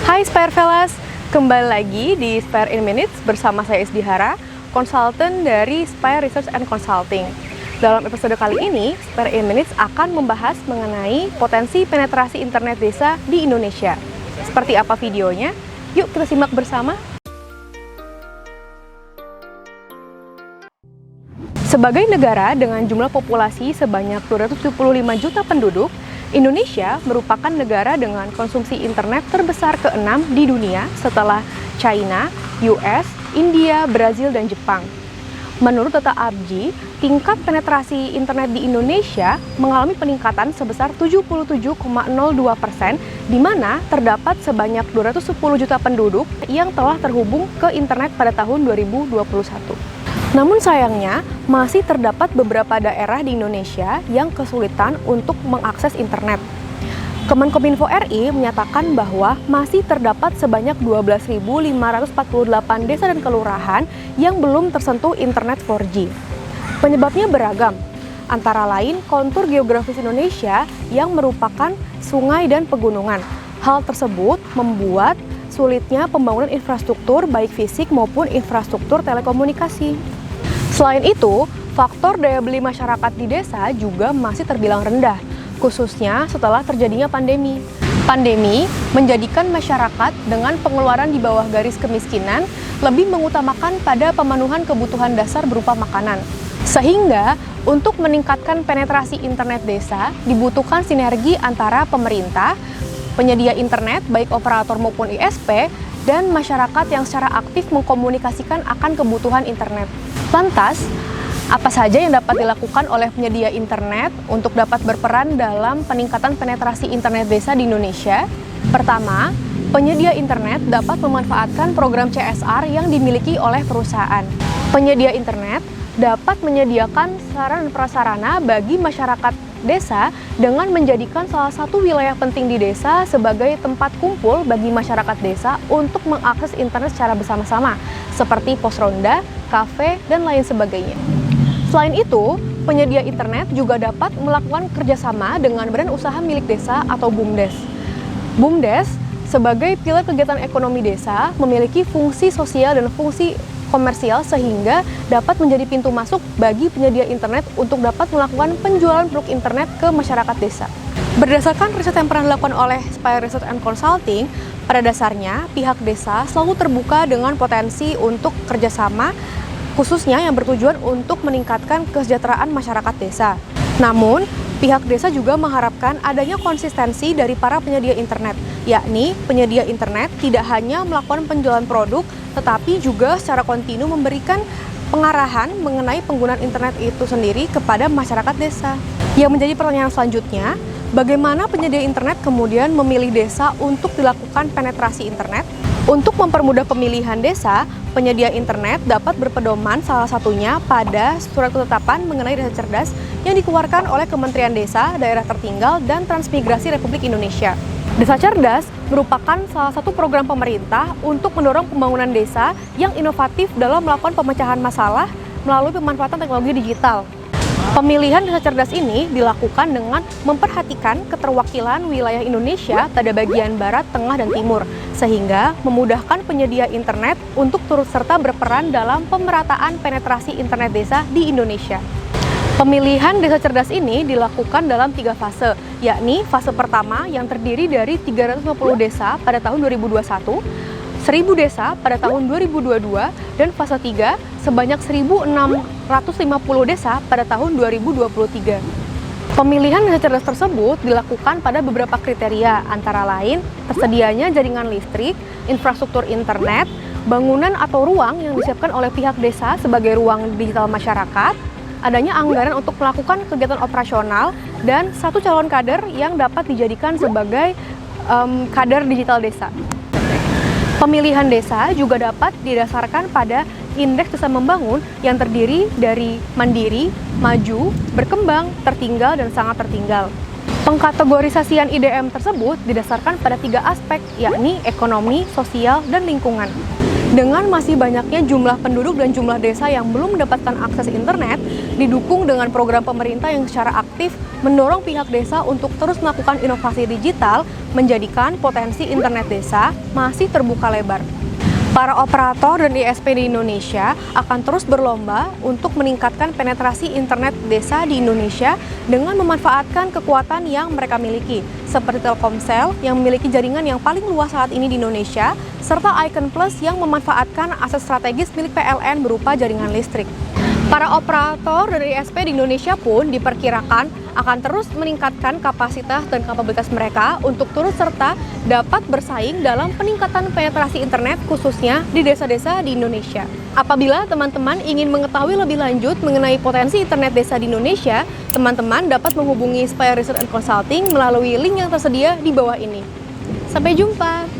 Hai Spire Fellas, kembali lagi di Spire in Minutes bersama saya Isdihara, konsultan dari Spire Research and Consulting. Dalam episode kali ini, Spire in Minutes akan membahas mengenai potensi penetrasi internet desa di Indonesia. Seperti apa videonya? Yuk kita simak bersama. Sebagai negara dengan jumlah populasi sebanyak 275 juta penduduk, Indonesia merupakan negara dengan konsumsi internet terbesar ke-6 di dunia setelah China, US, India, Brazil, dan Jepang. Menurut data ABGI, tingkat penetrasi internet di Indonesia mengalami peningkatan sebesar 77,02%, di mana terdapat sebanyak 210 juta penduduk yang telah terhubung ke internet pada tahun 2021. Namun sayangnya, masih terdapat beberapa daerah di Indonesia yang kesulitan untuk mengakses internet. Kemenkominfo RI menyatakan bahwa masih terdapat sebanyak 12.548 desa dan kelurahan yang belum tersentuh internet 4G. Penyebabnya beragam, antara lain kontur geografis Indonesia yang merupakan sungai dan pegunungan. Hal tersebut membuat sulitnya pembangunan infrastruktur baik fisik maupun infrastruktur telekomunikasi. Selain itu, faktor daya beli masyarakat di desa juga masih terbilang rendah, khususnya setelah terjadinya pandemi. Pandemi menjadikan masyarakat dengan pengeluaran di bawah garis kemiskinan lebih mengutamakan pada pemenuhan kebutuhan dasar berupa makanan. Sehingga, untuk meningkatkan penetrasi internet desa, dibutuhkan sinergi antara pemerintah, penyedia internet baik operator maupun ISP, dan masyarakat yang secara aktif mengkomunikasikan akan kebutuhan internet. Lantas, apa saja yang dapat dilakukan oleh penyedia internet untuk dapat berperan dalam peningkatan penetrasi internet desa di Indonesia? Pertama, penyedia internet dapat memanfaatkan program CSR yang dimiliki oleh perusahaan. Penyedia internet dapat menyediakan sarana dan prasarana bagi masyarakat desa dengan menjadikan salah satu wilayah penting di desa sebagai tempat kumpul bagi masyarakat desa untuk mengakses internet secara bersama-sama, seperti pos ronda, kafe, dan lain sebagainya. Selain itu, penyedia internet juga dapat melakukan kerjasama dengan badan usaha milik desa atau BUMDes. BUMDes, sebagai pilar kegiatan ekonomi desa, memiliki fungsi sosial dan fungsi komersial sehingga dapat menjadi pintu masuk bagi penyedia internet untuk dapat melakukan penjualan produk internet ke masyarakat desa. Berdasarkan riset yang pernah dilakukan oleh Spire Research and Consulting, pada dasarnya pihak desa selalu terbuka dengan potensi untuk kerjasama, khususnya yang bertujuan untuk meningkatkan kesejahteraan masyarakat desa. Namun, pihak desa juga mengharapkan adanya konsistensi dari para penyedia internet, yakni penyedia internet tidak hanya melakukan penjualan produk, tetapi juga secara kontinu memberikan pengarahan mengenai penggunaan internet itu sendiri kepada masyarakat desa. Yang menjadi pertanyaan selanjutnya, bagaimana penyedia internet kemudian memilih desa untuk dilakukan penetrasi internet? Untuk mempermudah pemilihan desa, penyedia internet dapat berpedoman salah satunya pada surat ketetapan mengenai desa cerdas yang dikeluarkan oleh Kementerian Desa, Daerah Tertinggal, dan Transmigrasi Republik Indonesia. Desa Cerdas merupakan salah satu program pemerintah untuk mendorong pembangunan desa yang inovatif dalam melakukan pemecahan masalah melalui pemanfaatan teknologi digital. Pemilihan desa cerdas ini dilakukan dengan memperhatikan keterwakilan wilayah Indonesia pada bagian barat, tengah, dan timur, sehingga memudahkan penyedia internet untuk turut serta berperan dalam pemerataan penetrasi internet desa di Indonesia. Pemilihan desa cerdas ini dilakukan dalam 3 fase, yakni fase pertama yang terdiri dari 350 desa pada tahun 2021, 1.000 desa pada tahun 2022, dan fase 3 sebanyak 1.650 desa pada tahun 2023. Pemilihan desa cerdas tersebut dilakukan pada beberapa kriteria, antara lain tersedianya jaringan listrik, infrastruktur internet, bangunan atau ruang yang disiapkan oleh pihak desa sebagai ruang digital masyarakat, adanya anggaran untuk melakukan kegiatan operasional, dan satu calon kader yang dapat dijadikan sebagai kader digital desa. Pemilihan desa juga dapat didasarkan pada indeks desa membangun yang terdiri dari mandiri, maju, berkembang, tertinggal, dan sangat tertinggal. Pengkategorisasian IDM tersebut didasarkan pada 3 aspek, yakni ekonomi, sosial, dan lingkungan. Dengan masih banyaknya jumlah penduduk dan jumlah desa yang belum mendapatkan akses internet, didukung dengan program pemerintah yang secara aktif mendorong pihak desa untuk terus melakukan inovasi digital, menjadikan potensi internet desa masih terbuka lebar. Para operator dan ISP di Indonesia akan terus berlomba untuk meningkatkan penetrasi internet desa di Indonesia dengan memanfaatkan kekuatan yang mereka miliki, seperti Telkomsel yang memiliki jaringan yang paling luas saat ini di Indonesia, serta Icon Plus yang memanfaatkan aset strategis milik PLN berupa jaringan listrik. Para operator dari ISP di Indonesia pun diperkirakan akan terus meningkatkan kapasitas dan kapabilitas mereka untuk turut serta dapat bersaing dalam peningkatan penetrasi internet khususnya di desa-desa di Indonesia. Apabila teman-teman ingin mengetahui lebih lanjut mengenai potensi internet desa di Indonesia, teman-teman dapat menghubungi Spire Research and Consulting melalui link yang tersedia di bawah ini. Sampai jumpa!